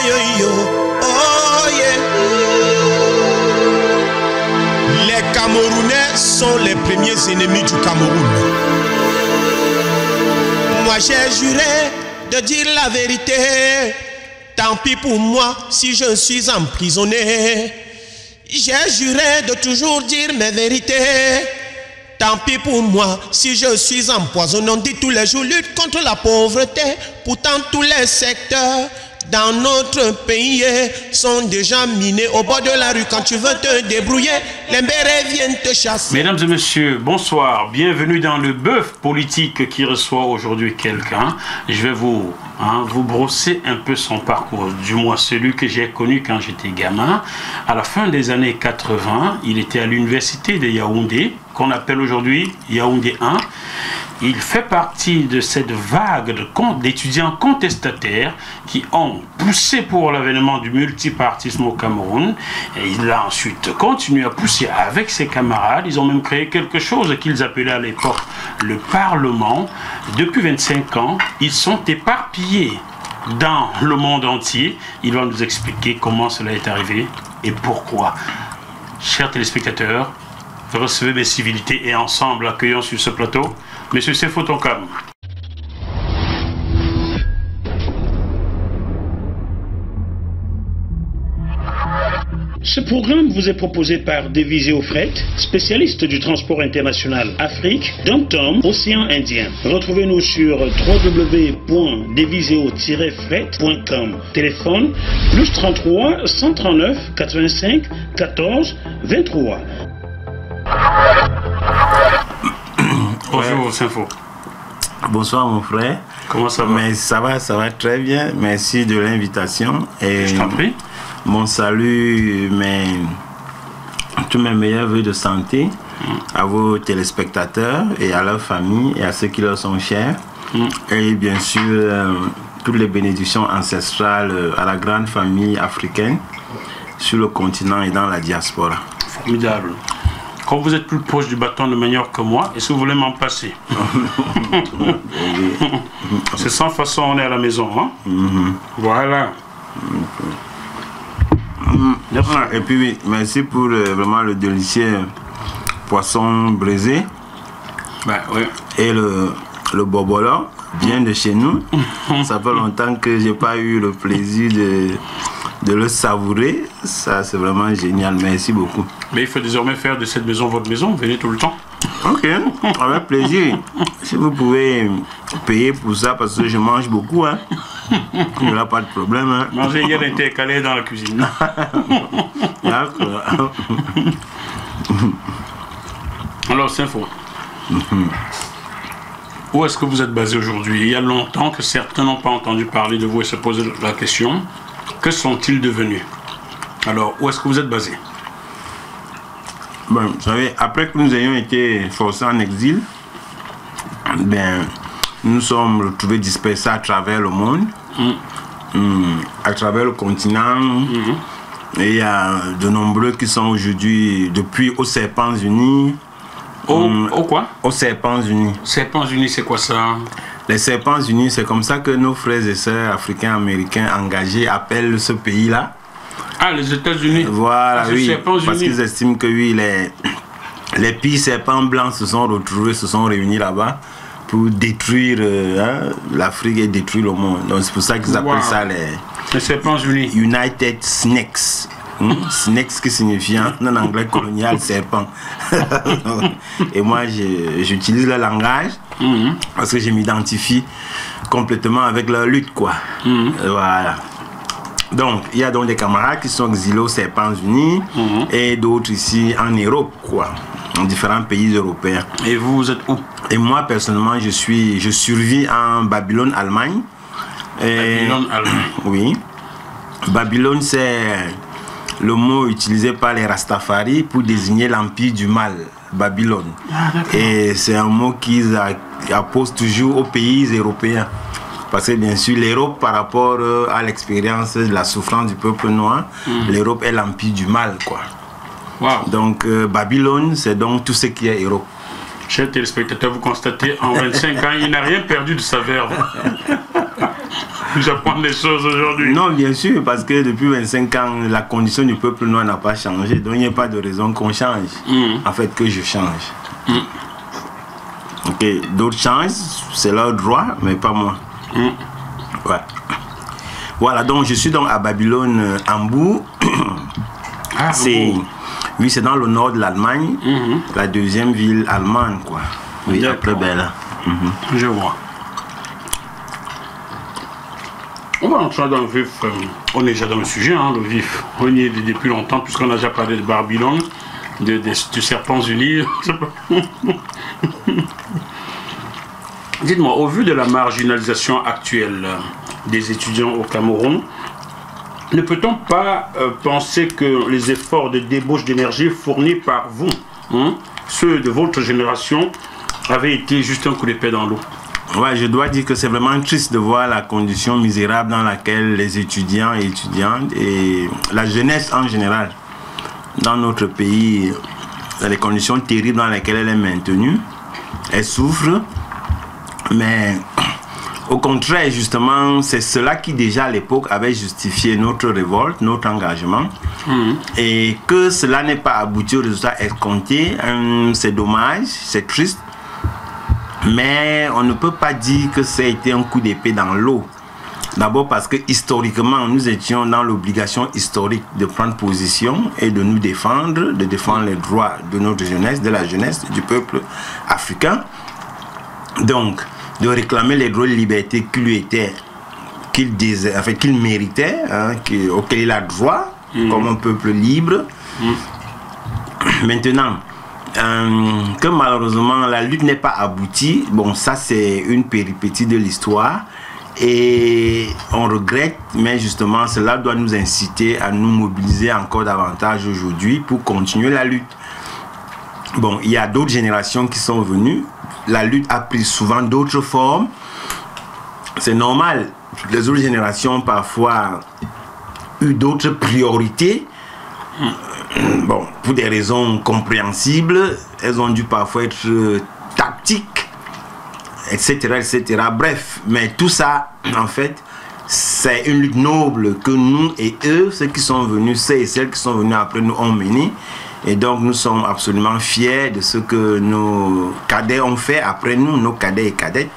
Oh yeah. Les Camerounais sont les premiers ennemis du Cameroun. Moi j'ai juré de dire la vérité. Tant pis pour moi si je suis emprisonné. J'ai juré de toujours dire mes vérités. Tant pis pour moi si je suis empoisonné. On dit tous les jours lutte contre la pauvreté. Pourtant tous les secteurs dans notre pays sont déjà minés au bord de la rue. Quand tu veux te débrouiller, les bérets viennent te chasser. Mesdames et messieurs, bonsoir. Bienvenue dans le bœuf politique qui reçoit aujourd'hui quelqu'un. Je vais vous brosser un peu son parcours, du moins celui que j'ai connu quand j'étais gamin. À la fin des années 80, il était à l'université de Yaoundé, qu'on appelle aujourd'hui Yaoundé 1. Il fait partie de cette vague d'étudiants contestataires qui ont poussé pour l'avènement du multipartisme au Cameroun. Et il a ensuite continué à pousser avec ses camarades. Ils ont même créé quelque chose qu'ils appelaient à l'époque le Parlement. Depuis 25 ans, ils sont éparpillés dans le monde entier. Il va nous expliquer comment cela est arrivé et pourquoi. Chers téléspectateurs, recevez mes civilités et ensemble accueillons sur ce plateau Monsieur Sefo Tonkam. Ce programme vous est proposé par Deviseo Fret, spécialiste du transport international Afrique, Dom-Tom, Océan Indien. Retrouvez-nous sur www.deviseo-fret.com. Téléphone plus 33 139 85 14 23. Bonjour, Sefo. Bonsoir mon frère. Comment ça va? Mais ça va très bien. Merci de l'invitation. Et je t'en prie. Mon salut, tous mes meilleurs vœux de santé à vos téléspectateurs et à leurs familles et à ceux qui leur sont chers. Et bien sûr, toutes les bénédictions ancestrales à la grande famille africaine sur le continent et dans la diaspora. Formidable. Quand vous êtes plus proche du bâton de manière que moi, est-ce que vous voulez m'en passer? C'est sans façon, on est à la maison. Hein? Voilà. Et puis, merci pour vraiment le délicieux poisson braisé. Oui. Et le bobolo, bien de chez nous. Ça fait longtemps que je n'ai pas eu le plaisir de le savourer. Ça, c'est vraiment génial. Merci beaucoup. Mais il faut désormais faire de cette maison votre maison. Venez tout le temps. Ok, avec plaisir. Si vous pouvez payer pour ça, parce que je mange beaucoup, hein. Il n'y aura pas de problème. Hein. Manger hier intercalé dans la cuisine. D'accord. Alors, c'est faux. Où est-ce que vous êtes basé aujourd'hui? Il y a longtemps que certains n'ont pas entendu parler de vous et se poser la question. Que sont-ils devenus? Alors, où est-ce que vous êtes basé? Bon, vous savez, après que nous ayons été forcés en exil, nous sommes retrouvés dispersés à travers le monde, à travers le continent. Et il y a de nombreux qui sont aujourd'hui, depuis aux Serpents Unis. Au quoi? Aux Serpents Unis. Serpents Unis, c'est quoi ça? Les Serpents Unis, c'est comme ça que nos frères et sœurs africains, américains engagés appellent ce pays-là. Ah, les États-Unis. Voilà, oui, parce qu'ils estiment que oui, les pires serpents blancs se sont retrouvés, se sont réunis là-bas pour détruire l'Afrique et détruire le monde. Donc c'est pour ça qu'ils appellent ça les Serpents Unis. United Snakes. Snakes qui signifie en anglais colonial serpent. Et moi j'utilise le langage parce que je m'identifie complètement avec leur lutte, quoi. Voilà. Donc, il y a donc des camarades qui sont exilés aux Serpents Unis et d'autres ici en Europe, quoi, dans différents pays européens. Et vous êtes où? Et moi, personnellement, je survis en Babylone, Allemagne. Babylone, Allemagne. Oui. Babylone, c'est le mot utilisé par les Rastafari pour désigner l'empire du mal, Babylone. Et c'est un mot qu'ils apposent toujours aux pays européens. Parce que bien sûr, l'Europe, par rapport à l'expérience de la souffrance du peuple noir, l'Europe est l'empire du mal, quoi. Wow. Donc, Babylone, c'est donc tout ce qui est Europe. Chers téléspectateurs, vous constatez, en 25 ans, il n'a rien perdu de sa verve. j'apprends des choses aujourd'hui. Non, bien sûr, parce que depuis 25 ans, la condition du peuple noir n'a pas changé. Donc, il n'y a pas de raison qu'on change. En fait, que je change. Ok, d'autres changent, c'est leur droit, mais pas moi. Ouais. Voilà, donc je suis donc à Babylone, Hambourg. C'est, oui, c'est dans le nord de l'Allemagne, la deuxième ville allemande, quoi. Oui, après Berlin. Je vois. On va entrer dans le vif. On est déjà dans le sujet, hein, le vif. On y est depuis longtemps, puisqu'on a déjà parlé de Babylone, du Serpents Unis. Dites-moi, au vu de la marginalisation actuelle des étudiants au Cameroun, ne peut-on pas penser que les efforts de débauche d'énergie fournis par vous, ceux de votre génération, avaient été juste un coup d'épée dans l'eau? Ouais, je dois dire que c'est vraiment triste de voir la condition misérable dans laquelle les étudiants et étudiantes et la jeunesse en général dans notre pays, dans les conditions terribles dans lesquelles elle est maintenue. Elle souffre, mais au contraire, justement, c'est cela qui déjà à l'époque avait justifié notre révolte, notre engagement. Et que cela n'ait pas abouti au résultat escompté, c'est dommage, c'est triste. Mais on ne peut pas dire que ça a été un coup d'épée dans l'eau. D'abord parce que historiquement, nous étions dans l'obligation historique de prendre position et de nous défendre, de défendre les droits de notre jeunesse, de la jeunesse, du peuple africain. Donc, de réclamer les droits de liberté qui lui étaient, qu'il méritait, hein, auquel il a droit, comme un peuple libre. Maintenant, que malheureusement la lutte n'est pas aboutie, bon, ça c'est une péripétie de l'histoire et on regrette, mais justement cela doit nous inciter à nous mobiliser encore davantage aujourd'hui pour continuer la lutte. Bon, il y a d'autres générations qui sont venues, la lutte a pris souvent d'autres formes, c'est normal, les autres générations ont parfois eu d'autres priorités. Bon, pour des raisons compréhensibles, elles ont dû parfois être tactiques, etc., etc. Bref, mais tout ça, en fait, c'est une lutte noble que nous et eux, ceux qui sont venus, ceux et celles qui sont venus après nous, ont menée. Et donc, nous sommes absolument fiers de ce que nos cadets ont fait après nous, nos cadets et cadettes.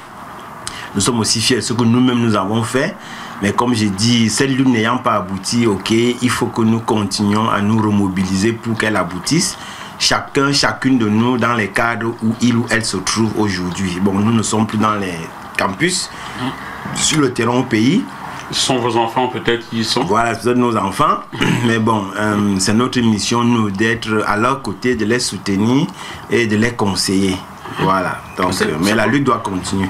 Nous sommes aussi fiers de ce que nous-mêmes nous avons fait. Mais comme j'ai dit, cette lutte n'ayant pas abouti, ok, il faut que nous continuions à nous remobiliser pour qu'elle aboutisse. Chacune de nous dans les cadres où il ou elle se trouve aujourd'hui. Bon, nous ne sommes plus dans les campus, sur le terrain au pays. Ce sont vos enfants peut-être qui y sont? Voilà, ce sont nos enfants. Mais bon, c'est notre mission, nous, d'être à leur côté, de les soutenir et de les conseiller. Voilà, donc, mais la lutte doit continuer.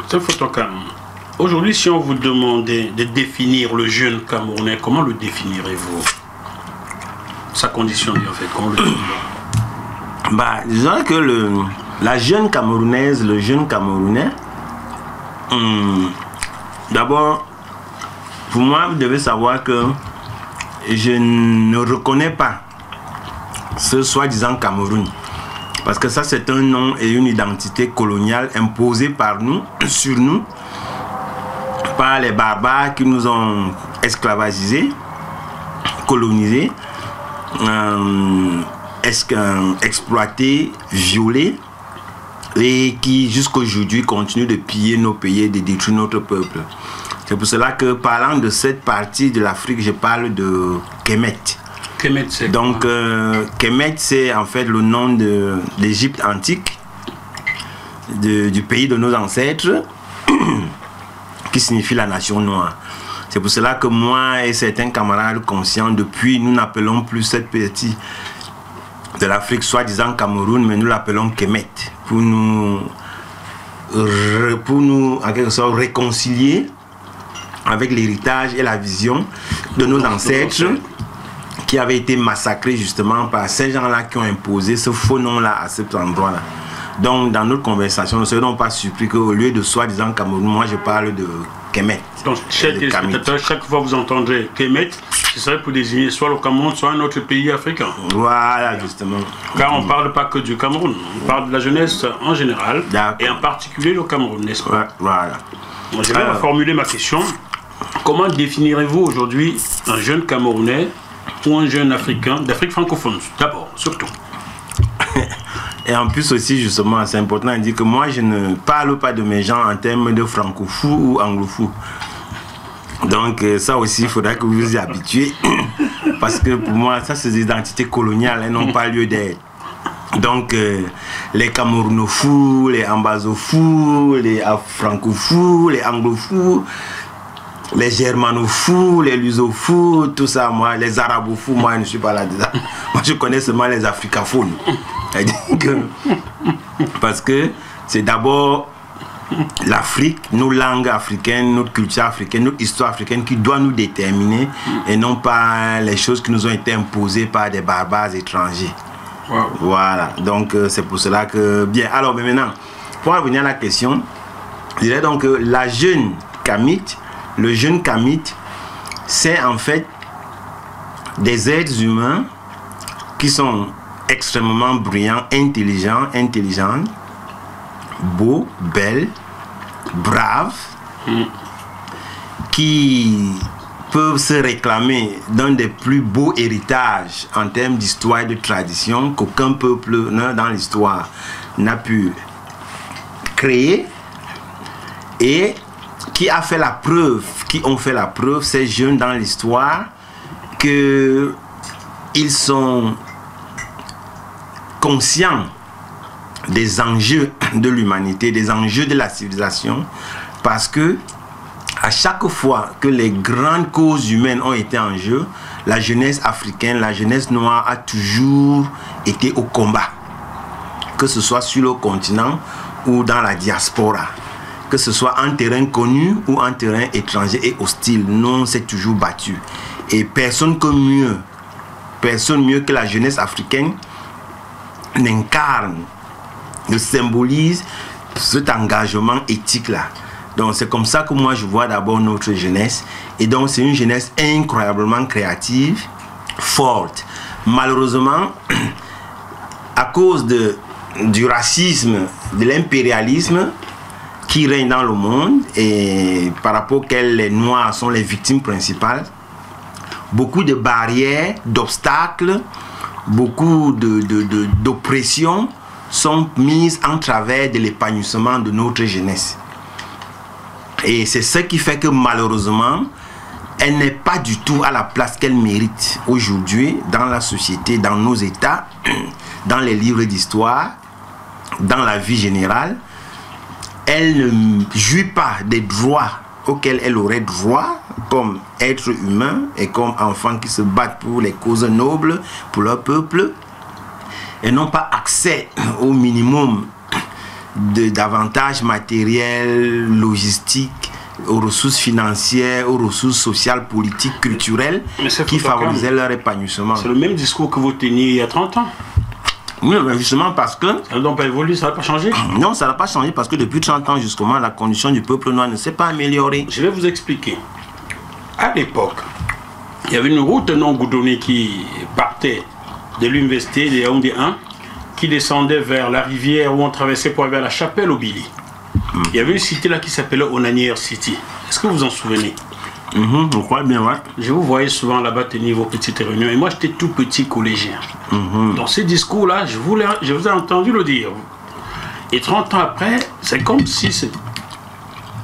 C'est Photocam. Aujourd'hui, si on vous demandait de définir le jeune Camerounais, comment le définirez-vous? Sa condition, en fait, comment le définirez-vous? Bah, disons que la jeune Camerounaise, le jeune Camerounais, d'abord, pour moi, vous devez savoir que je ne reconnais pas ce soi-disant Cameroun. Parce que ça, c'est un nom et une identité coloniale imposée par nous, sur nous, par les barbares qui nous ont esclavagisés, colonisés, exploités, violés, et qui jusqu'à aujourd'hui continuent de piller nos pays et de détruire notre peuple. C'est pour cela que parlant de cette partie de l'Afrique, je parle de Kemet. Kemet, c'est donc Kemet, c'est en fait le nom de l'Égypte antique, du pays de nos ancêtres, qui signifie la nation noire. C'est pour cela que moi et certains camarades conscients, depuis, nous n'appelons plus cette partie de l'Afrique soi-disant Cameroun, mais nous l'appelons Kemet, pour nous en quelque sorte réconcilier avec l'héritage et la vision de nos ancêtres qui avaient été massacrés justement par ces gens-là qui ont imposé ce faux nom-là à cet endroit-là. Donc, dans notre conversation, ne serons pas surpris qu'au lieu de soi-disant Cameroun, moi je parle de Kemet. Donc, chaque fois que vous entendrez Kemet, ce serait pour désigner soit le Cameroun, soit un autre pays africain. Voilà, justement. Car on ne parle pas que du Cameroun, on parle de la jeunesse en général, et en particulier le Cameroun, n'est-ce pas? Ouais, voilà. Je vais reformuler ma question. Comment définirez-vous aujourd'hui un jeune Camerounais ou un jeune Africain d'Afrique francophone, d'abord, surtout? Et en plus aussi, justement, c'est important de dire que moi, je ne parle pas de mes gens en termes de franco-fou ou anglo-fou. Donc ça aussi, il faudra que vous vous y habituez. Parce que pour moi, ça, c'est des identités coloniales, elles n'ont pas lieu d'être. Donc les Camerounofous, les Ambazofous, les Francofous, les Anglofous, les Germanofous, les Lusofous, tout ça, moi, les Arabofous, moi, je ne suis pas là-dedans. Moi, je connais seulement les Africaphones. Parce que c'est d'abord l'Afrique, nos langues africaines, notre culture africaine, notre histoire africaine qui doit nous déterminer et non pas les choses qui nous ont été imposées par des barbares étrangers. Wow. Voilà, donc c'est pour cela que... Bien, alors mais maintenant, pour revenir à la question, je dirais donc que la jeune Kamite, le jeune Kamite, c'est en fait des êtres humains qui sont extrêmement brillants, intelligents, beaux, belles, braves, qui peuvent se réclamer d'un des plus beaux héritages en termes d'histoire et de tradition qu'aucun peuple dans l'histoire n'a pu créer, et qui a fait la preuve, qui ont fait la preuve, ces jeunes dans l'histoire, que ils sont conscients des enjeux de l'humanité, des enjeux de la civilisation, parce que à chaque fois que les grandes causes humaines ont été en jeu, la jeunesse africaine, la jeunesse noire a toujours été au combat, que ce soit sur le continent ou dans la diaspora, que ce soit en terrain connu ou en terrain étranger et hostile. Non, c'est toujours battu. Et personne mieux que la jeunesse africaine n'incarne, ne symbolise cet engagement éthique-là. Donc c'est comme ça que moi je vois d'abord notre jeunesse. Et donc c'est une jeunesse incroyablement créative, forte. Malheureusement, à cause du racisme, de l'impérialisme qui règne dans le monde, et par rapport auquel les Noirs sont les victimes principales, beaucoup de barrières, d'obstacles, beaucoup d'oppressions sont mises en travers de l'épanouissement de notre jeunesse. Et c'est ce qui fait que malheureusement, elle n'est pas du tout à la place qu'elle mérite aujourd'hui dans la société, dans nos États, dans les livres d'histoire, dans la vie générale. Elle ne jouit pas des droits auxquels elle aurait droit comme être humain et comme enfants qui se battent pour les causes nobles, pour leur peuple, et n'ont pas accès au minimum d'avantages matériels, logistiques, aux ressources financières, aux ressources sociales, politiques, culturelles qui favorisaient leur épanouissement. C'est le même discours que vous teniez il y a 30 ans. Oui, mais justement parce que... Ça n'a donc pas évolué, ça n'a pas changé? Non, ça n'a pas changé parce que depuis 30 ans, justement, la condition du peuple noir ne s'est pas améliorée. Je vais vous expliquer. À l'époque, il y avait une route non goudronnée qui partait de l'université de Yaoundé 1, qui descendait vers la rivière où on traversait pour aller à la chapelle au Billy. Il y avait une cité là qui s'appelait Onanière City. Est-ce que vous en souvenez? Je crois bien, ouais. Je vous voyais souvent là-bas tenir vos petites réunions. Et moi, j'étais tout petit collégien. Dans ces discours-là, je vous ai entendu le dire. Et 30 ans après, c'est comme si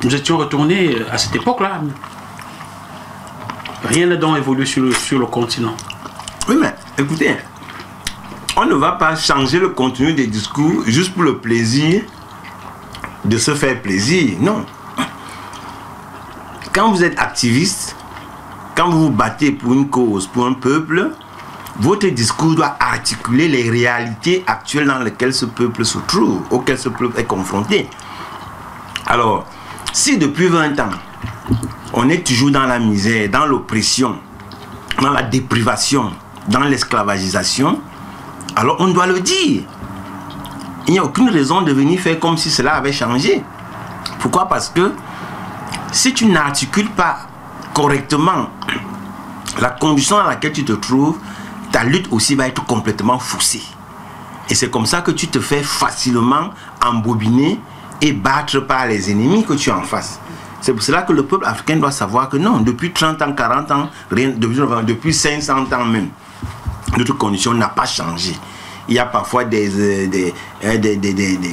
nous étions retournés à cette époque-là. Rien n'a donc évolué sur le continent. Oui, mais écoutez, on ne va pas changer le contenu des discours juste pour le plaisir de se faire plaisir. Non. Quand vous êtes activiste, quand vous vous battez pour une cause, pour un peuple, votre discours doit articuler les réalités actuelles dans lesquelles ce peuple se trouve, auxquelles ce peuple est confronté. Alors, si depuis 20 ans, on est toujours dans la misère, dans l'oppression, dans la déprivation, dans l'esclavagisation, alors on doit le dire. Il n'y a aucune raison de venir faire comme si cela avait changé. Pourquoi? Parce que si tu n'articules pas correctement la condition dans laquelle tu te trouves, ta lutte aussi va être complètement faussée. Et c'est comme ça que tu te fais facilement embobiner et battre par les ennemis que tu as en face. C'est pour cela que le peuple africain doit savoir que non, depuis 30 ans, 40 ans, rien, depuis 500 ans même, notre condition n'a pas changé. Il y a parfois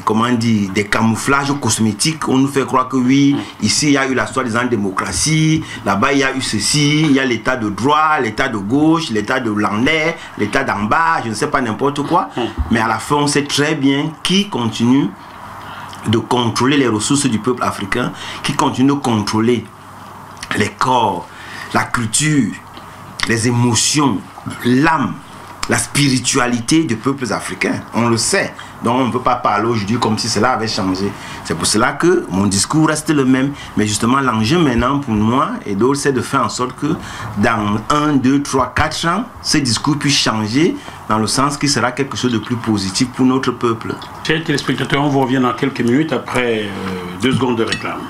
comment dire, des camouflages cosmétiques. On nous fait croire que oui, ici il y a eu la soi-disant démocratie, là-bas il y a eu ceci, il y a l'état de droit, l'état de gauche, l'état de l'anglais, l'état d'en bas, je ne sais pas n'importe quoi. Mais à la fin, on sait très bien qui continue de contrôler les ressources du peuple africain, qui continue de contrôler les corps, la culture, les émotions, l'âme, la spiritualité des peuples africains. On le sait. Donc on ne peut pas parler aujourd'hui comme si cela avait changé. C'est pour cela que mon discours reste le même. Mais justement, l'enjeu maintenant pour moi et d'autres, c'est de faire en sorte que dans 1, 2, 3, 4 ans, ce discours puisse changer dans le sens qu'il sera quelque chose de plus positif pour notre peuple. Chers téléspectateurs, on vous revient dans quelques minutes après 2 secondes de réclame.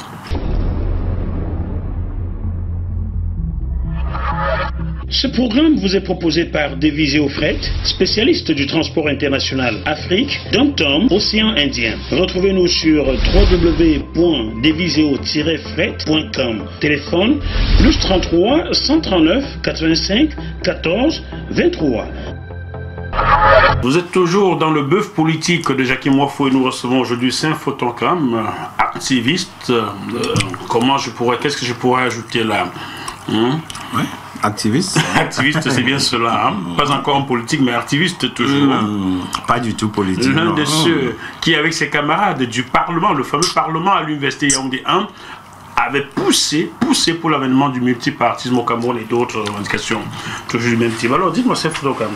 Ce programme vous est proposé par Deviseo Fret, spécialiste du transport international Afrique, Dom-Tom, Océan Indien. Retrouvez-nous sur www.deviseo-fret.com. Téléphone +33 139 85 14 23. Vous êtes toujours dans le bœuf politique de Jackie Moifo et nous recevons aujourd'hui Saint Photocam, activiste. Qu'est-ce que je pourrais ajouter là? Ouais. Activiste. Activiste, c'est bien cela. Hein? Pas encore en politique, mais activiste toujours. Pas du tout politique. L'un de ceux qui, avec ses camarades du Parlement, le fameux Parlement à l'Université Yaoundé 1, avait poussé pour l'avènement du multipartisme au Cameroun et d'autres revendications toujours du même type. Alors dites-moi, c'est Photocam,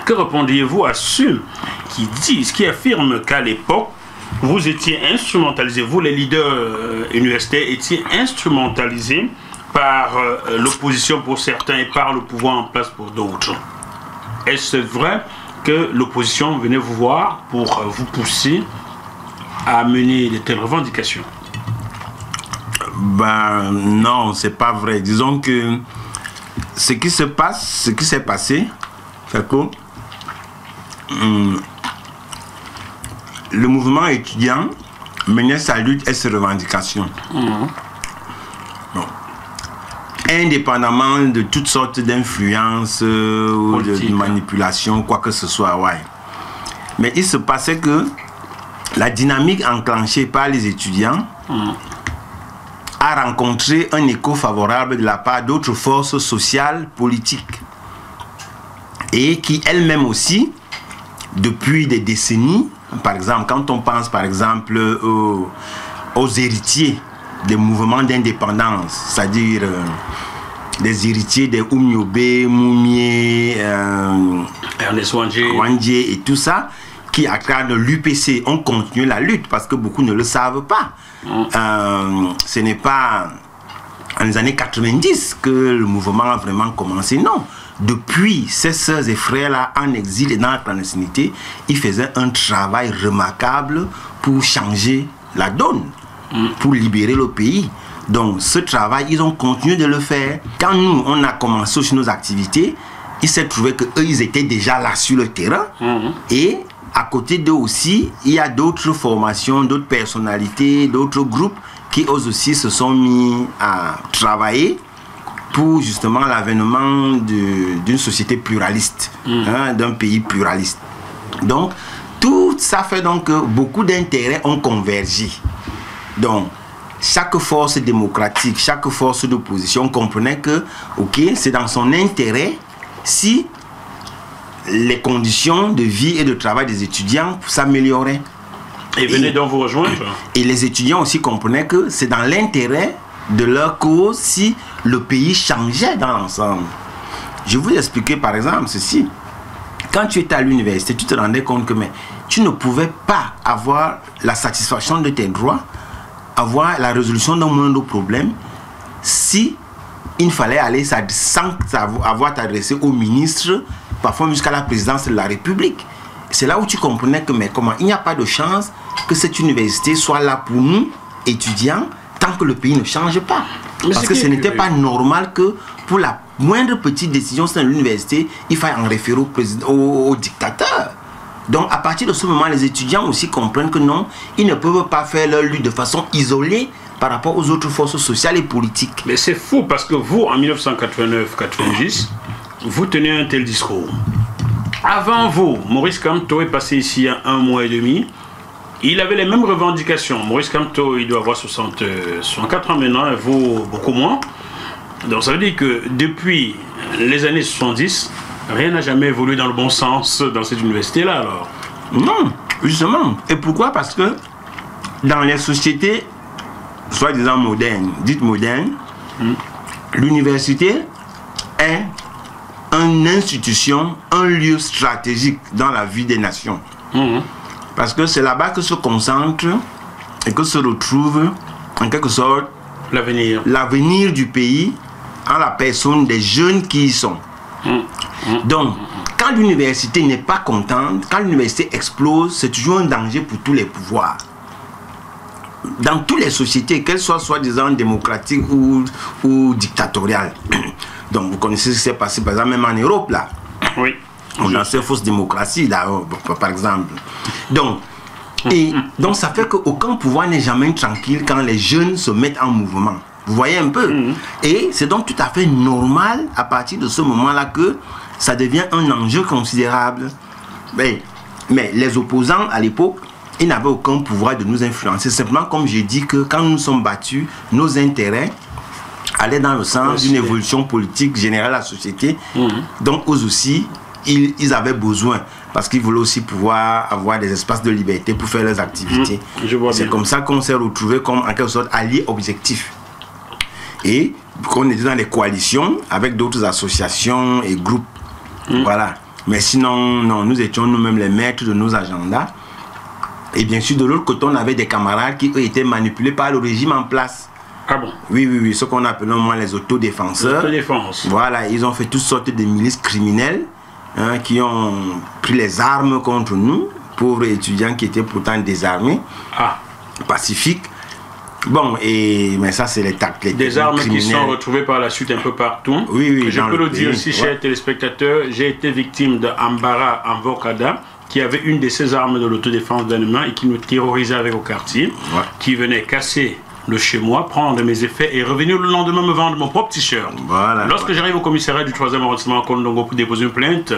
que répondiez-vous à ceux qui affirment qu'à l'époque, vous étiez instrumentalisés, vous les leaders universitaires étiez instrumentalisés par l'opposition pour certains et par le pouvoir en place pour d'autres? Est-ce vrai que l'opposition venait vous voir pour vous pousser à mener de telles revendications? Ben non, c'est pas vrai. Disons que ce qui s'est passé, c'est que le mouvement étudiant menait sa lutte et ses revendications. Bon. Indépendamment de toutes sortes d'influences ou de manipulations, quoi que ce soit, ouais. Mais il se passait que la dynamique enclenchée par les étudiants a rencontré un écho favorable de la part d'autres forces sociales, politiques, et qui elles-mêmes aussi, depuis des décennies, par exemple, quand on pense par exemple aux héritiers des mouvements d'indépendance, c'est-à-dire des héritiers des Oumniobé, Moumié, Ernest Wandje et tout ça, qui à travers l'UPC ont continué la lutte parce que beaucoup ne le savent pas. Ce n'est pas dans les années 90 que le mouvement a vraiment commencé, non. Depuis ces sœurs et frères-là en exil et dans la clandestinité, ils faisaient un travail remarquable pour changer la donne, pour libérer le pays. Donc ce travail, ils ont continué de le faire. Quand nous, on a commencé aussi nos activités, il s'est trouvé qu'eux, ils étaient déjà là sur le terrain. Et à côté d'eux aussi, il y a d'autres formations, d'autres personnalités, d'autres groupes qui eux aussi se sont mis à travailler pour justement l'avènement d'une société pluraliste, d'un pays pluraliste. Donc, tout ça fait donc que beaucoup d'intérêts ont convergé. Donc, chaque force démocratique, chaque force d'opposition comprenait que, ok, c'est dans son intérêt si les conditions de vie et de travail des étudiants s'amélioraient. Et venez donc vous rejoindre. Et les étudiants aussi comprenaient que c'est dans l'intérêt de leur cause si le pays changeait dans l'ensemble. Je vous expliquer par exemple ceci. Quand tu étais à l'université, tu te rendais compte que tu ne pouvais pas avoir la satisfaction de tes droits, avoir la résolution d'un moindre problème si il fallait aller sans avoir t'adresser au ministre, parfois jusqu'à la présidence de la République. C'est là où tu comprenais que comment il n'y a pas de chance que cette université soit là pour nous, étudiants, tant que le pays ne change pas. Parce que ce n'était pas normal que pour la moindre petite décision dans l'université, il faille en référer au dictateur. Donc à partir de ce moment, les étudiants aussi comprennent que non, ils ne peuvent pas faire leur lutte de façon isolée par rapport aux autres forces sociales et politiques. Mais c'est fou parce que vous, en 1989-90, vous tenez un tel discours. Avant vous, Maurice Kamto est passé ici il y a 1 mois et demi. Il avait les mêmes revendications. Maurice Kamto, il doit avoir 64 ans maintenant, et vous, beaucoup moins. Donc ça veut dire que depuis les années 70, rien n'a jamais évolué dans le bon sens dans cette université-là, alors. Non, justement. Et pourquoi? Parce que dans les sociétés, soi-disant modernes, dites modernes, l'université est une institution, un lieu stratégique dans la vie des nations. Parce que c'est là-bas que se concentre et que se retrouve, en quelque sorte, l'avenir du pays en la personne des jeunes qui y sont. Donc, quand l'université n'est pas contente, quand l'université explose, c'est toujours un danger pour tous les pouvoirs. Dans toutes les sociétés, qu'elles soient soi-disant démocratiques ou dictatoriales. Donc, vous connaissez ce qui s'est passé, par exemple, même en Europe, là. Oui. Dans ces fausses démocraties, là, par exemple. Donc, ça fait qu'aucun pouvoir n'est jamais tranquille quand les jeunes se mettent en mouvement. Vous voyez un peu. Et c'est donc tout à fait normal, à partir de ce moment-là, que ça devient un enjeu considérable. Mais les opposants, à l'époque, ils n'avaient aucun pouvoir de nous influencer. Simplement, comme j'ai dit, que quand nous nous sommes battus, nos intérêts allaient dans le sens d'une évolution politique générale de la société. Donc, eux aussi, ils avaient besoin, parce qu'ils voulaient aussi pouvoir avoir des espaces de liberté pour faire leurs activités. C'est comme ça qu'on s'est retrouvés comme, en quelque sorte, alliés objectifs. Et qu'on était dans des coalitions avec d'autres associations et groupes. Voilà. Mais sinon, non, nous étions nous-mêmes les maîtres de nos agendas. Et bien sûr, de l'autre côté, on avait des camarades qui, eux, étaient manipulés par le régime en place. Ah bon? Oui, ce qu'on appelle au moins les autodéfenseurs. Voilà, ils ont fait toutes sortes de milices criminelles qui ont pris les armes contre nous, pauvres étudiants qui étaient pourtant désarmés, pacifiques. Bon, mais ça, c'est les tactiques. Des armes criminels qui sont retrouvées par la suite un peu partout. Oui. Je peux le dire aussi, chers téléspectateurs, j'ai été victime d'Ambara Amvokada, qui avait une de ces armes de l'autodéfense d'animaux et qui nous terrorisait avec au quartier, qui venait casser le chez moi, prendre mes effets et revenir le lendemain me vendre mon propre t-shirt. Lorsque j'arrive au commissariat du 3e arrondissement à Kondongo pour déposer une plainte,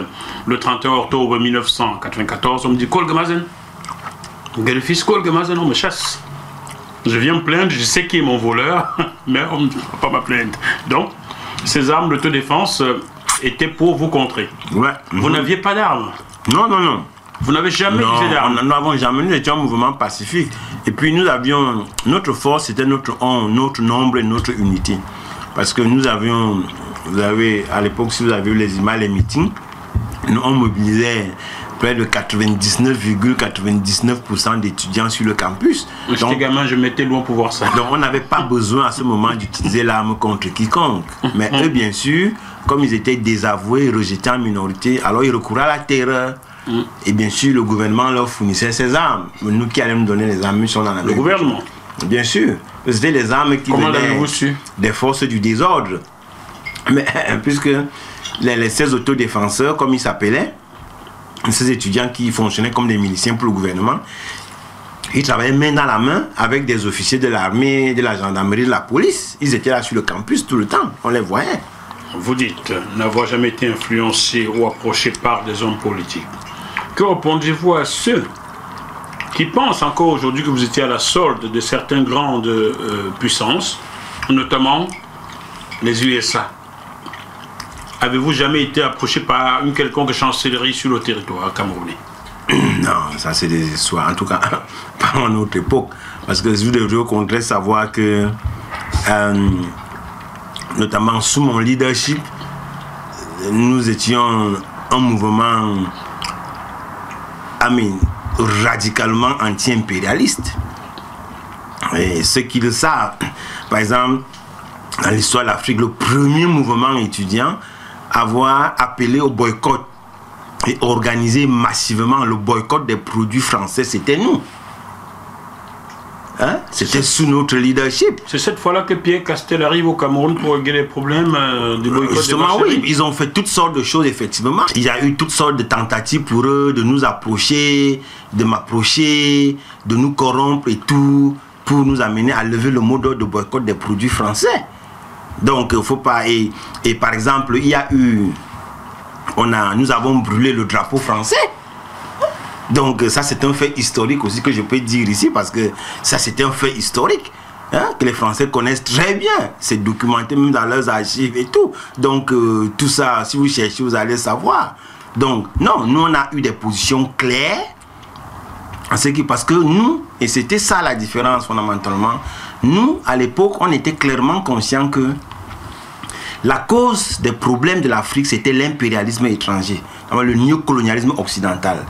le 31 octobre 1994, on me dit « Kolgamazen, fils Kolgamazen, on me chasse. » Je viens me plaindre, je sais qui est mon voleur, mais on ne fera pas ma plainte. Donc, ces armes d'autodéfense étaient pour vous contrer. Vous n'aviez pas d'armes? Non. Vous n'avez jamais utilisé d'armes? Nous n'avons jamais, nous étions un mouvement pacifique. Et puis nous avions, notre force c'était notre nombre et notre unité. Parce que nous avions, vous avez, à l'époque, si vous avez eu les images, les meetings, nous on mobilisait près de 99,99% d'étudiants sur le campus. J'étais gamin, je m'étais loin pour voir ça. Donc on n'avait pas besoin à ce moment d'utiliser l'arme contre quiconque. Mais eux, bien sûr, comme ils étaient désavoués, rejetés en minorité, alors ils recouraient à la terreur. Et bien sûr, le gouvernement leur fournissait ces armes. Nous qui allions nous donner les armes, on en avait. Le gouvernement? Bien sûr. C'était les armes qui venaient des forces du désordre. Mais puisque ces autodéfenseurs, comme ils s'appelaient, ces étudiants qui fonctionnaient comme des miliciens pour le gouvernement, ils travaillaient main dans la main avec des officiers de l'armée, de la gendarmerie, de la police. Ils étaient là sur le campus tout le temps, on les voyait. Vous dites n'avoir jamais été influencé ou approché par des hommes politiques. Que répondez-vous à ceux qui pensent encore aujourd'hui que vous étiez à la solde de certaines grandes puissances, notamment les USA? Avez-vous jamais été approché par une quelconque chancellerie sur le territoire camerounais? Non, ça c'est des histoires, en tout cas pas en notre époque. Parce que vous devez au contraire savoir que, notamment sous mon leadership, nous étions un mouvement radicalement anti-impérialiste. Et ceux qui le savent, par exemple, dans l'histoire de l'Afrique, le premier mouvement étudiant à avoir appelé au boycott et organisé massivement le boycott des produits français, c'était nous. Hein? C'était sous notre leadership. C'est cette fois-là que Pierre Castel arrive au Cameroun pour régler les problèmes du boycott. Justement, oui, ils ont fait toutes sortes de choses, effectivement. Il y a eu toutes sortes de tentatives pour eux de nous approcher, de m'approcher, de nous corrompre et tout, pour nous amener à lever le mot d'ordre de boycott des produits français. Donc, il ne faut pas... Et par exemple, il y a eu... Nous avons brûlé le drapeau français. Donc, ça, c'est un fait historique aussi que je peux dire ici, parce que ça, c'est un fait historique. Hein, que les Français connaissent très bien. C'est documenté même dans leurs archives et tout. Donc, tout ça, si vous cherchez, vous allez savoir. Donc, non, nous, on a eu des positions claires. Parce que nous, et c'était ça la différence fondamentalement, nous, à l'époque, on était clairement conscients que la cause des problèmes de l'Afrique, c'était l'impérialisme étranger, le néocolonialisme occidental.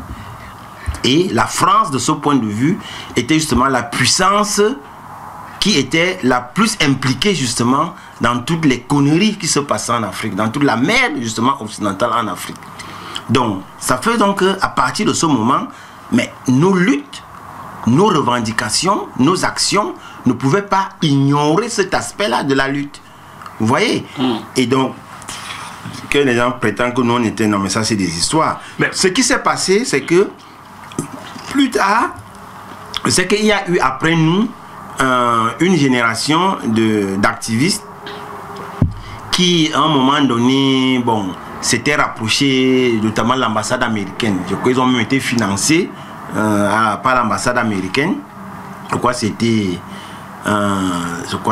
Et la France, de ce point de vue, était justement la puissance qui était la plus impliquée justement dans toutes les conneries qui se passaient en Afrique, dans toute la merde justement occidentale en Afrique. Donc, ça fait donc qu'à partir de ce moment, mais nos luttes, nos revendications, nos actions ne pouvaient pas ignorer cet aspect-là de la lutte. Vous voyez? Et donc, que les gens prétendent que nous on était... Non, mais ça c'est des histoires. Mais ce qui s'est passé, c'est que plus tard, c'est qu'il y a eu après nous une génération d'activistes qui, à un moment donné, bon, s'étaient rapprochés, notamment l'ambassade américaine. Je crois qu'ils ont même été financés par l'ambassade américaine. Je crois que c'était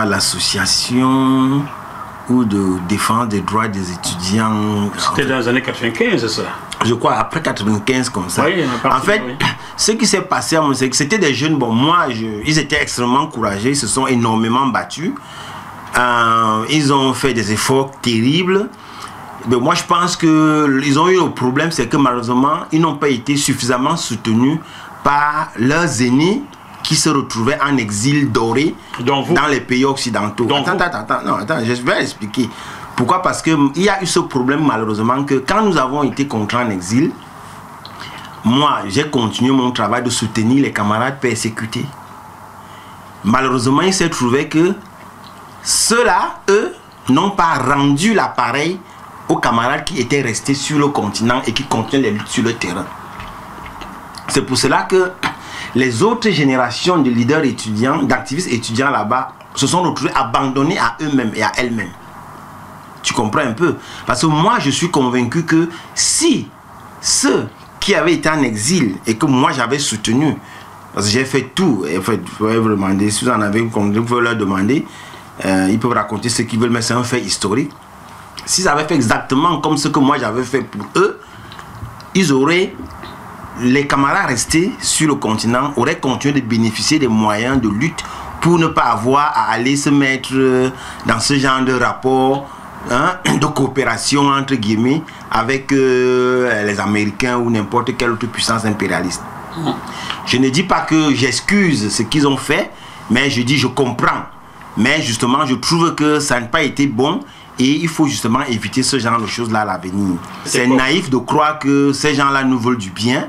l'association ou de défense des droits des étudiants. C'était dans les années 95, c'est ça? Je crois après 95 comme ça. Oui, en fait, ce qui s'est passé, c'est que c'était des jeunes, bon, ils étaient extrêmement courageux, ils se sont énormément battus. Ils ont fait des efforts terribles. Mais moi, je pense qu'ils ont eu un problème, c'est que malheureusement, ils n'ont pas été suffisamment soutenus par leurs aînés qui se retrouvaient en exil doré dans les pays occidentaux. Attends, je vais expliquer. Pourquoi? Parce qu'il y a eu ce problème malheureusement que quand nous avons été contraints en exil, moi, j'ai continué mon travail de soutenir les camarades persécutés. Malheureusement, il s'est trouvé que ceux-là, eux, n'ont pas rendu l'appareil aux camarades qui étaient restés sur le continent et qui continuent les luttes sur le terrain. C'est pour cela que les autres générations de leaders étudiants, d'activistes étudiants là-bas, se sont retrouvés abandonnés à eux-mêmes et à elles-mêmes. Tu comprends un peu? Parce que moi, je suis convaincu que si ceux qui avaient été en exil et que moi j'avais soutenu, parce que j'ai fait tout, et en fait, vous pouvez vous demander, si vous en avez, vous pouvez leur demander, ils peuvent raconter ce qu'ils veulent, mais c'est un fait historique. S'ils avaient fait exactement comme ce que moi j'avais fait pour eux, ils auraient, les camarades restés sur le continent auraient continué de bénéficier des moyens de lutte pour ne pas avoir à aller se mettre dans ce genre de rapport de coopération entre guillemets avec les Américains ou n'importe quelle autre puissance impérialiste. Je ne dis pas que j'excuse ce qu'ils ont fait, mais je dis je comprends. Mais justement, je trouve que ça n'a pas été bon et il faut justement éviter ce genre de choses-là à l'avenir. C'est naïf de croire que ces gens-là nous veulent du bien.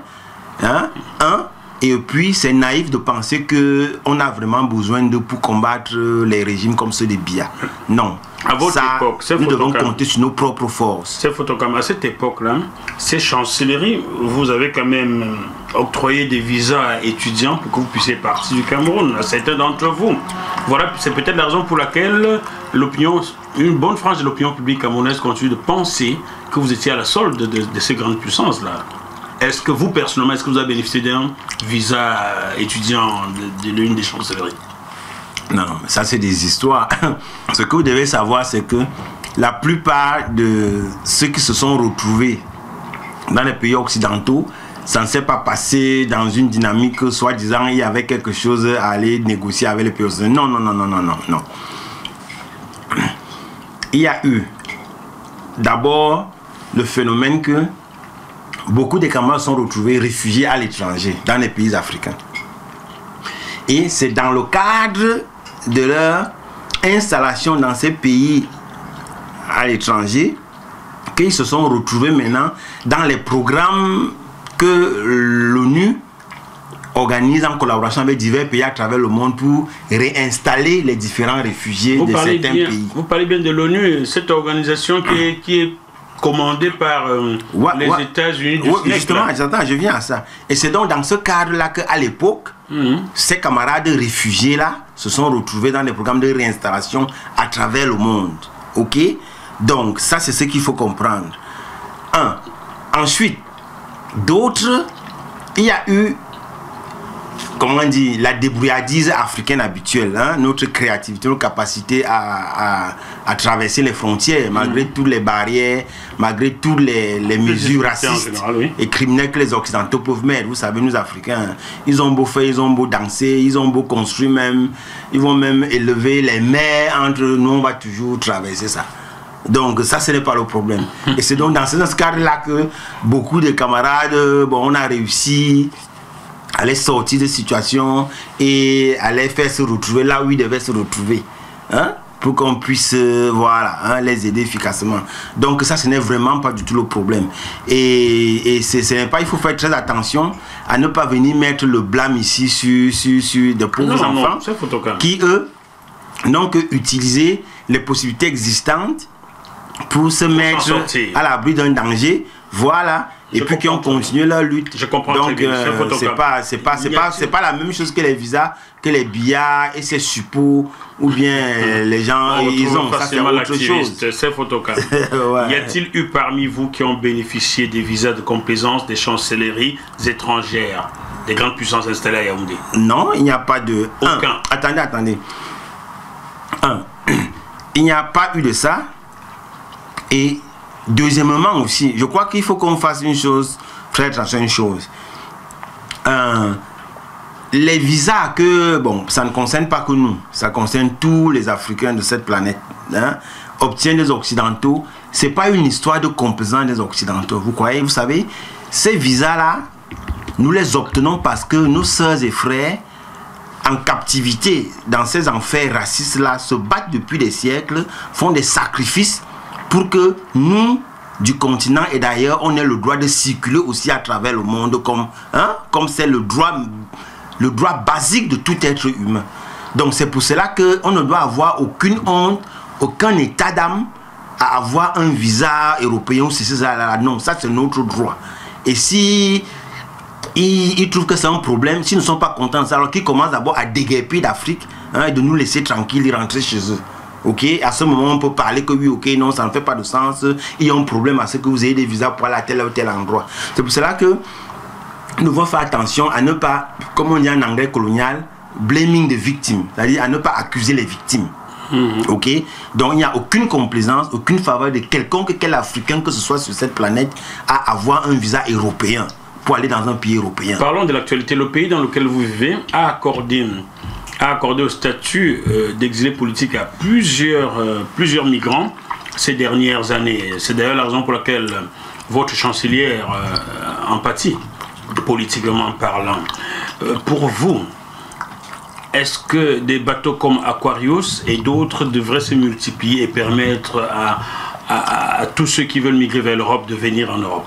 Et puis c'est naïf de penser qu'on a vraiment besoin d'eux pour combattre les régimes comme ceux des Biya. Non. À votre époque, nous devons compter sur nos propres forces. À cette époque-là, ces chancelleries, vous avez quand même octroyé des visas étudiants pour que vous puissiez partir du Cameroun, à certains d'entre vous. Voilà, c'est peut-être la raison pour laquelle une bonne frange de l'opinion publique camerounaise continue de penser que vous étiez à la solde de ces grandes puissances-là. Est-ce que vous, personnellement, est-ce que vous avez bénéficié d'un visa étudiant de l'une des chancelleries? Non, mais ça c'est des histoires. Ce que vous devez savoir, c'est que la plupart de ceux qui se sont retrouvés dans les pays occidentaux, ça ne s'est pas passé dans une dynamique soi-disant il y avait quelque chose à aller négocier avec les pays occidentaux. Non. Il y a eu d'abord le phénomène que beaucoup de camarades sont retrouvés réfugiés à l'étranger, dans les pays africains. Et c'est dans le cadre de leur installation dans ces pays à l'étranger qu'ils se sont retrouvés maintenant dans les programmes que l'ONU organise en collaboration avec divers pays à travers le monde pour réinstaller les différents réfugiés de certains pays. Vous parlez bien de l'ONU, cette organisation qui est commandée par les États-Unis. Justement, je viens à ça. Et c'est donc dans ce cadre-là qu'à l'époque, ces camarades réfugiés-là se sont retrouvés dans des programmes de réinstallation à travers le monde. Ok? Donc, ça, c'est ce qu'il faut comprendre. Ensuite, d'autres, il y a eu, comment on dit, la débrouillardise africaine habituelle, hein, notre créativité, notre capacité à traverser les frontières, malgré toutes les barrières, malgré toutes les mesures racistes et criminelles que les Occidentaux peuvent mettre. Vous savez, nous Africains, ils ont beau faire, ils ont beau danser, ils ont beau construire même, ils vont même élever les mers entre nous, on va toujours traverser ça. Donc ça, ce n'est pas le problème. Et c'est donc dans ce cadre-là que beaucoup de camarades, bon, on a réussi à les sortir de situation et à les faire se retrouver là où ils devaient se retrouver, hein, pour qu'on puisse voilà, hein, les aider efficacement. Donc ça, ce n'est vraiment pas du tout le problème. Et il faut faire très attention à ne pas venir mettre le blâme ici sur de pauvres enfants qui, eux, n'ont que utilisé les possibilités existantes pour se mettre à l'abri d'un danger, voilà, et puis qui ont continué leur lutte. Je comprends. Donc c'est pas la même chose que les visas, que les billards et ces suppos, ou bien les gens ils ont ça, c'est autre chose. C'est photocopie. Ouais. Y a-t-il eu parmi vous qui ont bénéficié des visas de complaisance des chancelleries étrangères, des grandes puissances installées à Yaoundé? Non, il n'y a pas de. Aucun. Attendez. Il n'y a pas eu de ça. Et deuxièmement aussi, je crois qu'il faut qu'on fasse une chose, très attention à une chose. Les visas que, bon, ça ne concerne pas que nous, ça concerne tous les Africains de cette planète, hein, obtiennent des Occidentaux. C'est pas une histoire de complaisance des Occidentaux. Vous croyez, vous savez, ces visas-là, nous les obtenons parce que nos sœurs et frères, en captivité dans ces enfers racistes-là, se battent depuis des siècles, font des sacrifices pour que nous, du continent et d'ailleurs, on ait le droit de circuler aussi à travers le monde comme c'est le droit basique de tout être humain. Donc c'est pour cela qu'on ne doit avoir aucune honte, aucun état d'âme à avoir un visa européen ou c'est ça. Non, ça c'est notre droit. Et si ils trouvent que c'est un problème, s'ils ne sont pas contents de ça, alors qu'ils commencent d'abord à déguerpir d'Afrique, hein, et de nous laisser tranquilles et rentrer chez eux. Ok, à ce moment on peut parler que oui, ok, non, ça ne fait pas de sens, il y a un problème à ce que vous ayez des visas pour aller à tel ou tel endroit. C'est pour cela que nous devons faire attention à ne pas, comme on dit en anglais colonial, blaming the victim, c'est-à-dire à ne pas accuser les victimes. Ok, donc il n'y a aucune complaisance, aucune faveur de quelconque, quel Africain que ce soit sur cette planète, à avoir un visa européen pour aller dans un pays européen. Parlons de l'actualité. Le pays dans lequel vous vivez a accordé au statut d'exilé politique à plusieurs migrants ces dernières années. C'est d'ailleurs la raison pour laquelle votre chancelière en pâtit, politiquement parlant. Pour vous, est-ce que des bateaux comme Aquarius et d'autres devraient se multiplier et permettre à tous ceux qui veulent migrer vers l'Europe de venir en Europe?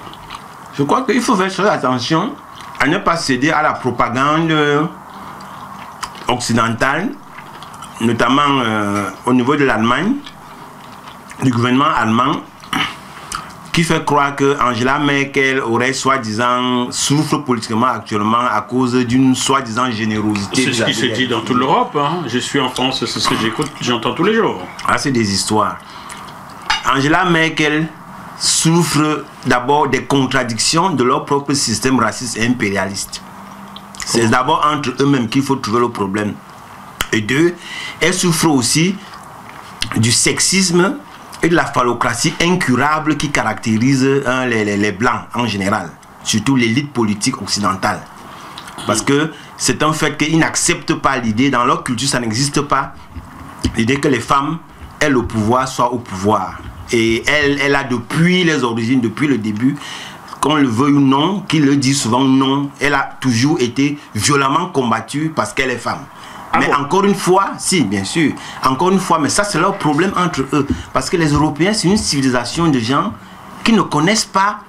Je crois qu'il faut faire très attention à ne pas céder à la propagande occidentale, notamment au niveau de l'Allemagne, du gouvernement allemand, qui fait croire que Angela Merkel aurait soi-disant souffre politiquement actuellement à cause d'une soi-disant générosité. C'est ce qui se dit dans toute l'Europe. Hein. Je suis en France, c'est ce que j'écoute, j'entends tous les jours. Ah, c'est des histoires. Angela Merkel souffre d'abord des contradictions de leur propre système raciste et impérialiste. C'est d'abord entre eux-mêmes qu'il faut trouver le problème. Et deux, elle souffre aussi du sexisme et de la phallocratie incurable qui caractérise les Blancs en général, surtout l'élite politique occidentale. Parce que c'est un fait qu'ils n'acceptent pas l'idée, dans leur culture ça n'existe pas, l'idée que les femmes aient le pouvoir, soient au pouvoir. Et elle a depuis les origines, depuis le début, qu'on le veuille ou non, qu'il le dit souvent non, elle a toujours été violemment combattue parce qu'elle est femme. Mais bon, encore une fois, si, bien sûr, encore une fois, mais ça c'est leur problème entre eux. Parce que les Européens, c'est une civilisation de gens qui ne connaissent pas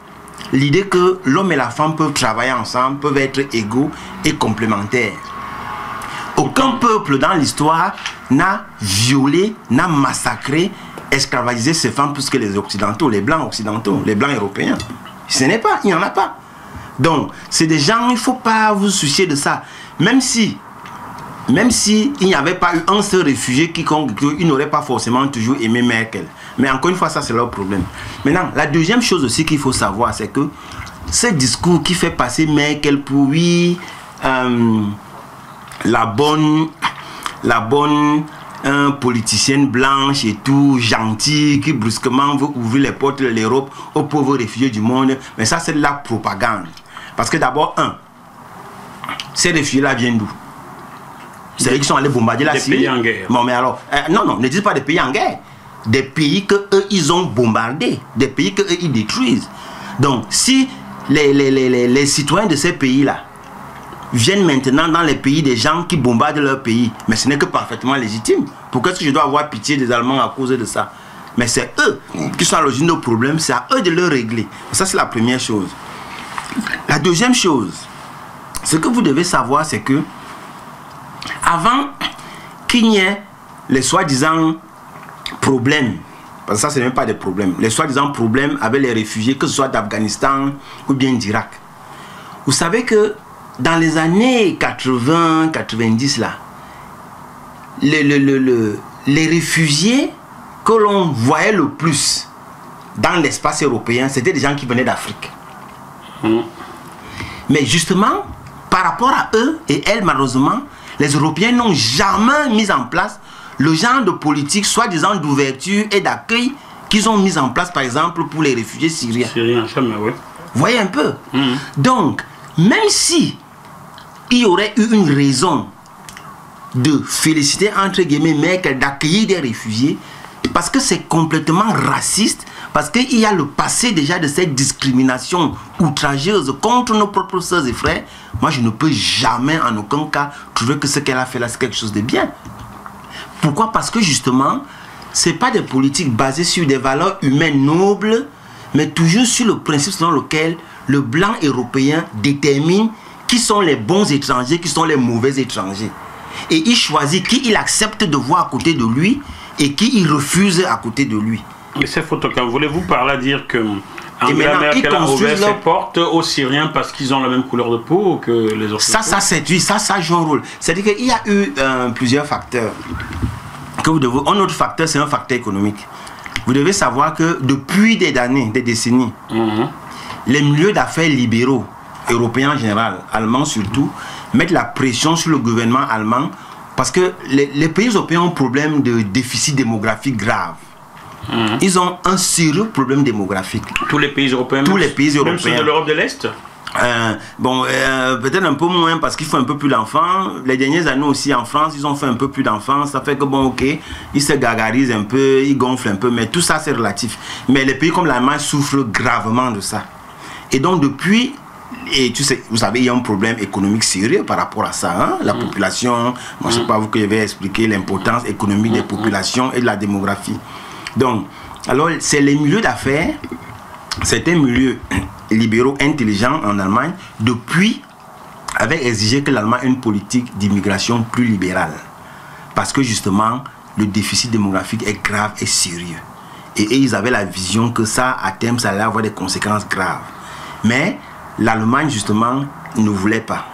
l'idée que l'homme et la femme peuvent travailler ensemble, peuvent être égaux et complémentaires. Aucun peuple dans l'histoire n'a violé, n'a massacré, esclavagisé ses femmes plus que les Occidentaux, les Blancs occidentaux, les Blancs européens. Ce n'est pas, il n'y en a pas. Donc, c'est des gens, il ne faut pas vous soucier de ça. Même si il n'y avait pas eu un seul réfugié ils n'auraient pas forcément toujours aimé Merkel. Mais encore une fois, ça c'est leur problème. Maintenant, la deuxième chose aussi qu'il faut savoir, c'est que ce discours qui fait passer Merkel pour la bonne politicienne blanche et tout, gentille, qui brusquement veut ouvrir les portes de l'Europe aux pauvres réfugiés du monde, mais ça c'est de la propagande. Parce que d'abord, ces réfugiés-là viennent d'où? C'est eux qui sont allés bombarder la Syrie. Des pays en guerre. Bon, mais alors, non, ne dites pas des pays en guerre. Des pays que eux ils ont bombardés, des pays que eux ils détruisent. Donc, si les citoyens de ces pays-là viennent maintenant dans les pays des gens qui bombardent leur pays, mais ce n'est que parfaitement légitime. Pourquoi est-ce que je dois avoir pitié des Allemands à cause de ça? Mais c'est eux qui sont à l'origine de nos problèmes, c'est à eux de le régler. Ça, c'est la première chose. La deuxième chose, ce que vous devez savoir, c'est que avant qu'il n'y ait les soi-disant problèmes, parce que ça, ce n'est même pas des problèmes, les soi-disant problèmes avec les réfugiés, que ce soit d'Afghanistan ou bien d'Irak. Vous savez que dans les années 80-90, là, les réfugiés que l'on voyait le plus dans l'espace européen, c'était des gens qui venaient d'Afrique. Mais justement, par rapport à eux et elles, malheureusement, les Européens n'ont jamais mis en place le genre de politique, soi-disant d'ouverture et d'accueil qu'ils ont mis en place, par exemple, pour les réfugiés syriens. Syriens, jamais, oui. Vous voyez un peu. Donc, même si il y aurait eu une raison de féliciter, entre guillemets, Merkel d'accueillir des réfugiés, parce que c'est complètement raciste, parce qu'il y a le passé déjà de cette discrimination outrageuse contre nos propres sœurs et frères, moi je ne peux jamais en aucun cas trouver que ce qu'elle a fait là c'est quelque chose de bien. Pourquoi? Parce que justement, ce n'est pas des politiques basées sur des valeurs humaines nobles, mais toujours sur le principe selon lequel le blanc européen détermine qui sont les bons étrangers, qui sont les mauvais étrangers. Et il choisit qui il accepte de voir à côté de lui et qui il refuse à côté de lui. Mais c'est photocam. Voulez-vous par là dire que Angela Merkel a ouvert ses portes aux Syriens parce qu'ils ont la même couleur de peau que les autres? Ça joue un rôle. C'est-à-dire qu'il y a eu plusieurs facteurs. Un autre facteur, c'est un facteur économique. Vous devez savoir que depuis des années, des décennies, les milieux d'affaires libéraux, européens en général, allemands surtout, mettent la pression sur le gouvernement allemand parce que les pays européens ont un problème de déficit démographique grave. Ils ont un sérieux problème démographique. Tous les pays européens? Tous les pays européens. Même ceux de l'Europe de l'Est? Peut-être un peu moins parce qu'il faut un peu plus d'enfants. Les dernières années aussi en France, ils ont fait un peu plus d'enfants. Ça fait que bon, ok, ils se gargarisent un peu, ils gonflent un peu, mais tout ça c'est relatif. Mais les pays comme l'Allemagne souffrent gravement de ça. Et donc depuis, et tu sais, vous savez, il y a un problème économique sérieux par rapport à ça. Hein? La population, moi je ne sais pas vous que je vais expliquer l'importance économique des populations et de la démographie. Donc, alors c'est les milieux d'affaires, certains milieux libéraux intelligents en Allemagne, depuis, avaient exigé que l'Allemagne ait une politique d'immigration plus libérale. Parce que justement, le déficit démographique est grave et sérieux. Et ils avaient la vision que ça, à terme, ça allait avoir des conséquences graves. Mais l'Allemagne, justement, ne voulait pas.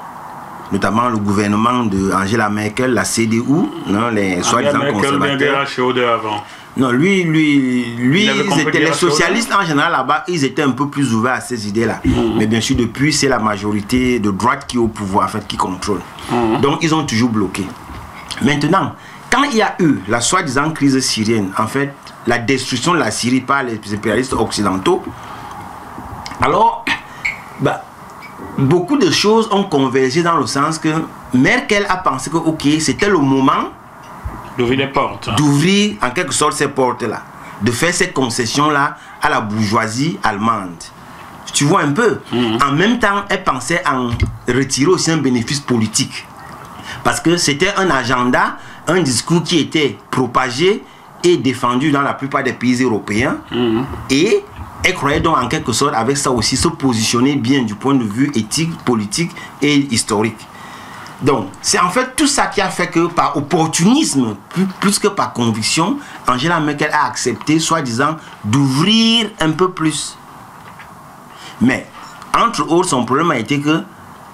Notamment le gouvernement de Angela Merkel, la CDU, non, les soi-disant conservateurs. Non, lui les socialistes en général là-bas, ils étaient un peu plus ouverts à ces idées-là. Mais bien sûr, depuis, c'est la majorité de droite qui est au pouvoir, en fait, qui contrôle. Donc, ils ont toujours bloqué. Maintenant, quand il y a eu la soi-disant crise syrienne, en fait, la destruction de la Syrie par les impérialistes occidentaux, alors, beaucoup de choses ont convergé dans le sens que Merkel a pensé que, ok, c'était le moment d'ouvrir les portes. D'ouvrir en quelque sorte ces portes-là. De faire ces concessions-là à la bourgeoisie allemande. Tu vois un peu. En même temps, elle pensait en retirer aussi un bénéfice politique. Parce que c'était un agenda, un discours qui était propagé et défendu dans la plupart des pays européens. Et elle croyait donc en quelque sorte avec ça aussi se positionner bien du point de vue éthique, politique et historique. Donc, c'est en fait tout ça qui a fait que par opportunisme, plus que par conviction, Angela Merkel a accepté, soi-disant, d'ouvrir un peu plus. Mais, entre autres, son problème a été que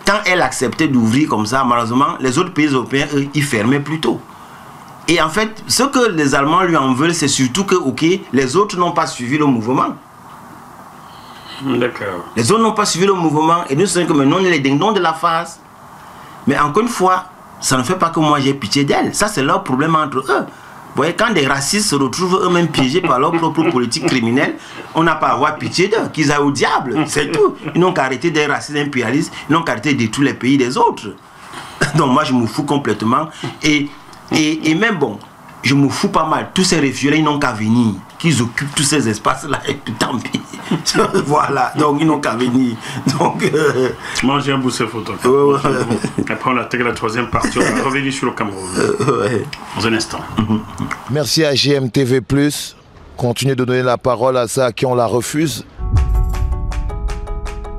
quand elle acceptait d'ouvrir comme ça, malheureusement, les autres pays européens, eux, ils fermaient plus tôt. Et en fait, ce que les Allemands lui en veulent, c'est surtout que, ok, les autres n'ont pas suivi le mouvement. D'accord. Les autres n'ont pas suivi le mouvement et nous sommes comme nous, on est les ding-dongs de la phase. Mais encore une fois, ça ne fait pas que moi j'ai pitié d'elle. Ça, c'est leur problème entre eux. Vous voyez, quand des racistes se retrouvent eux-mêmes piégés par leur propre politique criminelle, on n'a pas à avoir pitié d'eux, qu'ils aillent au diable, c'est tout. Ils n'ont qu'à arrêter des racistes impérialistes, ils n'ont qu'à arrêter de tous les pays des autres. Donc moi, je me fous complètement. Et même bon, je me fous pas mal. Tous ces réfugiés, ils n'ont qu'à venir. Qu'ils occupent tous ces espaces-là et tout, tant pis. Voilà, donc ils n'ont qu'à venir. Donc, moi, j'ai un bout de photos. Après, on attaque la troisième partie. On va revenir sur le Cameroun. Dans un instant. Merci à GMTV+. Continuez de donner la parole à ceux à qui on la refuse.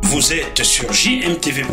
Vous êtes sur JMTV+.